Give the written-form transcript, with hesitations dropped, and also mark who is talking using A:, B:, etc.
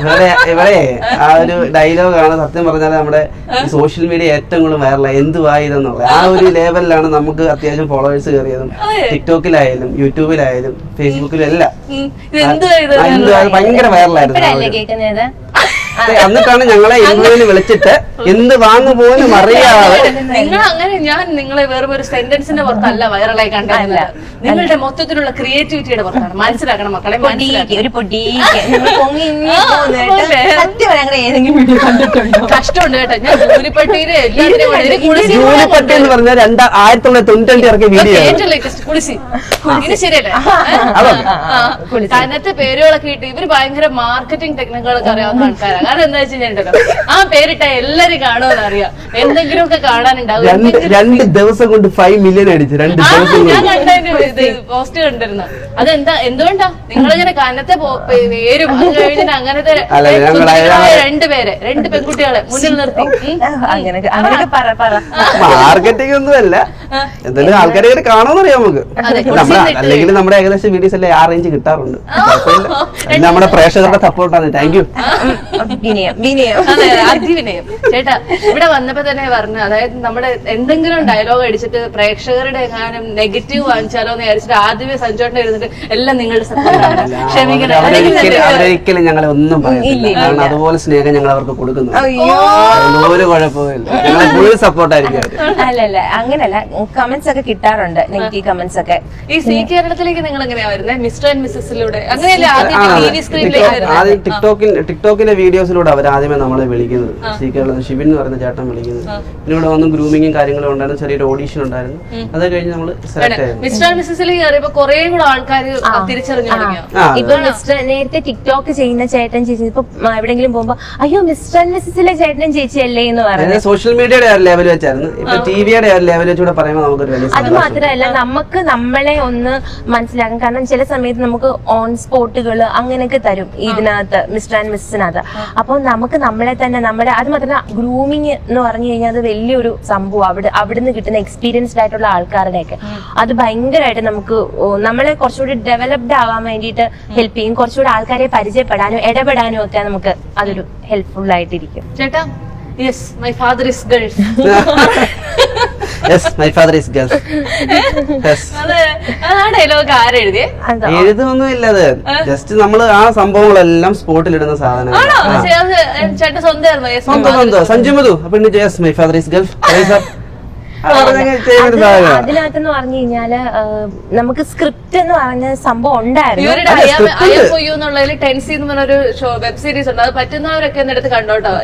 A: ഇവിടെ ആ ഒരു ഡയലോഗാണ് സത്യം പറഞ്ഞാൽ നമ്മുടെ സോഷ്യൽ മീഡിയ ഏറ്റവും കൂടുതൽ വൈറലായി എന്തുവാ ഇതെന്നുള്ളത്. ആ ഒരു ലെവലിലാണ് നമുക്ക് അത്യാവശ്യം ഫോളോവേഴ്സ് കയറിയതും. ടിക്ടോക്കിലായാലും യൂട്യൂബിലായാലും ഫേസ്ബുക്കിലും എല്ലാം ഭയങ്കര വൈറലായിരുന്നു. എന്നിട്ടാണ് ഞങ്ങളെ ഇന്റർവ്യൂവിന് വിളിച്ചിട്ട് എന്ത് വാങ്ങു പോലും അറിയാതെ.
B: നിങ്ങൾ അങ്ങനെ ഞാൻ നിങ്ങളെ വെറും ഒരു സെന്റൻസിന്റെ പുറത്തല്ല വൈറലായി കണ്ടല്ല, നിങ്ങളുടെ മൊത്തത്തിലുള്ള ക്രിയേറ്റിവിറ്റിയുടെ പുറത്താണ്. മനസ്സിലാക്കണം മക്കളെ, കഷ്ടമുണ്ട് കേട്ടോ. ഞാൻ ജൂലിപ്പട്ടിയിലെ
A: ജൂലിപ്പട്ടി എന്ന് പറഞ്ഞാൽ 1992 ഇറക്കിയ വീഡിയോ
B: ഏറ്റവും ലേറ്റസ്റ്റ് കുളിസി. ഇത് ശരിയല്ലേ? അതിനകത്ത് പേരുകളൊക്കെ ഇട്ട് ഇവര് ഭയങ്കര മാർക്കറ്റിംഗ് ടെക്നിക്കുകളൊക്കെ അറിയാവുന്ന ആൾക്കാരാണ്. കാരണം എന്താ വെച്ച് കഴിഞ്ഞിട്ടുണ്ടല്ലോ, ആ പേരിട്ട എല്ലാരും കാണുമെന്ന് അറിയാം, എന്തെങ്കിലുമൊക്കെ കാണാനുണ്ടാവും.
A: 2 ദിവസം കൊണ്ട് 5 മില്യൺ അടിച്ചു. 2 ദിവസം
B: ഞാൻ കണ്ടതിന് പോസ്റ്റ് കണ്ടിരുന്നു. അതെന്താ, എന്തുകൊണ്ടാ നിങ്ങളിങ്ങനെ കനത്തെ പേരും അത് കഴിഞ്ഞിട്ട് അങ്ങനത്തെ 2 പെൺകുട്ടികളെ മുന്നിൽ നിർത്തി
A: മാർക്കറ്റിംഗ് ഒന്നുമല്ല, എന്തായാലും ആൾക്കാരെ കാണുമെന്നറിയാം നമുക്ക്. അല്ലെങ്കിൽ നമ്മുടെ ഏകദേശം വീഡിയോസ് എല്ലാം 6 ഇഞ്ച് കിട്ടാറുണ്ട്. നമ്മുടെ പ്രേക്ഷകരുടെ സപ്പോർട്ടാണ്. Thank you.
B: അതിവിനയം ചേട്ടാ ഇവിടെ വന്നപ്പോ തന്നെ പറഞ്ഞു, അതായത് നമ്മുടെ എന്തെങ്കിലും ഡയലോഗ് അടിച്ചിട്ട് പ്രേക്ഷകരുടെ എങ്ങാനും നെഗറ്റീവ് വാങ്ങിച്ചാലോ എന്ന് വിചാരിച്ചിട്ട് ആദ്യമേ സഞ്ജോട്ടൻ ഇരുന്നിട്ട് എല്ലാം നിങ്ങളുടെ സപ്പോർട്ടാണ്. ക്ഷമിക്കണം,
A: അവരൊരിക്കലും ഞങ്ങളെ ഒന്നും പറയുന്നില്ല. അതുപോലെ സ്നേഹം ഞങ്ങൾ അവർക്ക് കൊടുക്കുന്നു. ഒരു കുഴപ്പമില്ല, ഞങ്ങളെ ഫുൾ സപ്പോർട്ടായിരിക്കും.
C: അല്ലല്ല അങ്ങനല്ല, കമന്റ്സ് ഒക്കെ കിട്ടാറുണ്ട്, നെഗറ്റീവ് കമന്റ്സ് ഒക്കെ.
B: ഈ സി കേരളത്തിലേക്ക് നിങ്ങൾ എങ്ങനെയാ വരുന്നത്? മിസ്റ്റർ ആൻഡ് മിസ്സസിലൂടെ അങ്ങനെയല്ലേ ആദ്യം ടി വി സ്ക്രീനിലേക്ക്?
A: ടിക്ടോക്കിലെ വീഡിയോസിലൂടെ അവർ ആദ്യമേ നമ്മളെ വിളിക്കുന്നത്. സി കേരളത്തിൽ ഷിബിൻ എന്ന് പറയുന്ന ചേട്ടൻ വിളിക്കുന്നത്. പിന്നെ ഇവിടെ വന്ന് ഗ്രൂമിങ്ങും കാര്യങ്ങളും ഉണ്ടായിരുന്നു, ചെറിയൊരു ഓഡീഷൻ ഉണ്ടായിരുന്നു. അത് കഴിഞ്ഞ് നമ്മൾ സെലക്ട് ആയിരുന്നു.
B: മിസ്റ്റർ ആൻഡ് മിസ്സസിലേക്ക് കയറിയപ്പോ കുറെ കൂടെ ആൾക്കാർ തിരിച്ചറിഞ്ഞു.
C: ഇപ്പൊ മിസ്റ്റർ നേരത്തെ ടിക്ടോക്ക് ചെയ്യുന്ന ചേട്ടൻ ചേച്ചി ഇപ്പൊ എവിടെങ്കിലും പോകുമ്പോ അയ്യോ മിസ്റ്റർ ആൻഡ് മിസ്സസിലെ ചേട്ടൻ ചേച്ചി അല്ലേ എന്ന് പറയുന്നത്
A: സോഷ്യൽ മീഡിയയുടെ ലെവൽ വെച്ചായിരുന്നു. ഇപ്പൊ ടിവിയുടെ ലെവൽ വെച്ചൂടെ പറയുമ്പോൾ നമുക്കൊരു വലിയ.
C: അത് മാത്രമല്ല നമുക്ക് നമ്മളെ ഒന്ന് മനസ്സിലാക്കാം. കാരണം ചില സമയത്ത് നമുക്ക് ഓൺ സ്പോട്ടുകൾ അങ്ങനെയൊക്കെ തരും ഇതിനകത്ത്, മിസ്റ്റർ ആൻഡ് മിസ്സിനകത്ത്. അപ്പൊ നമുക്ക് നമ്മളെ തന്നെ നമ്മുടെ അത് മാത്രമല്ല ഗ്രൂമിങ് എന്ന് പറഞ്ഞു കഴിഞ്ഞാൽ അത് വലിയൊരു സംഭവം. അവിടുന്ന് കിട്ടുന്ന എക്സ്പീരിയൻസ്ഡ് ആയിട്ടുള്ള ആൾക്കാരുടെയൊക്കെ അത് ഭയങ്കരമായിട്ട് നമുക്ക് നമ്മളെ കുറച്ചുകൂടി ഡെവലപ്ഡ് ആവാൻ വേണ്ടിയിട്ട് ഹെൽപ്പ് ചെയ്യും. കുറച്ചുകൂടി ആൾക്കാരെ പരിചയപ്പെടാനും ഇടപെടാനും ഒക്കെ നമുക്ക് അതൊരു ഹെൽപ്ഫുൾ ആയിട്ടിരിക്കും.
B: ചേട്ടാ yes my father is Gulf.
A: Yes my father is Gulf. എഴുതൊന്നുമില്ല, അത് ജസ്റ്റ് നമ്മള് ആ സംഭവങ്ങളെല്ലാം സ്പോട്ടിൽ ഇടുന്ന സാധനമാണ്. സഞ്ജു മധു അപ്പൊ yes my father is Gulf.
C: അതിനകത്തെന്ന് പറഞ്ഞു കഴിഞ്ഞാല് നമുക്ക് സ്ക്രിപ്റ്റ് എന്ന് പറഞ്ഞ സംഭവം ഉണ്ടായിരുന്നു.
B: ടെൻസി എന്ന് പറഞ്ഞൊരു വെബ് സീരീസ് ഉണ്ട്, അത് പറ്റുന്നവരൊക്കെ എന്നെടുത്ത് കണ്ടോട്ടോ.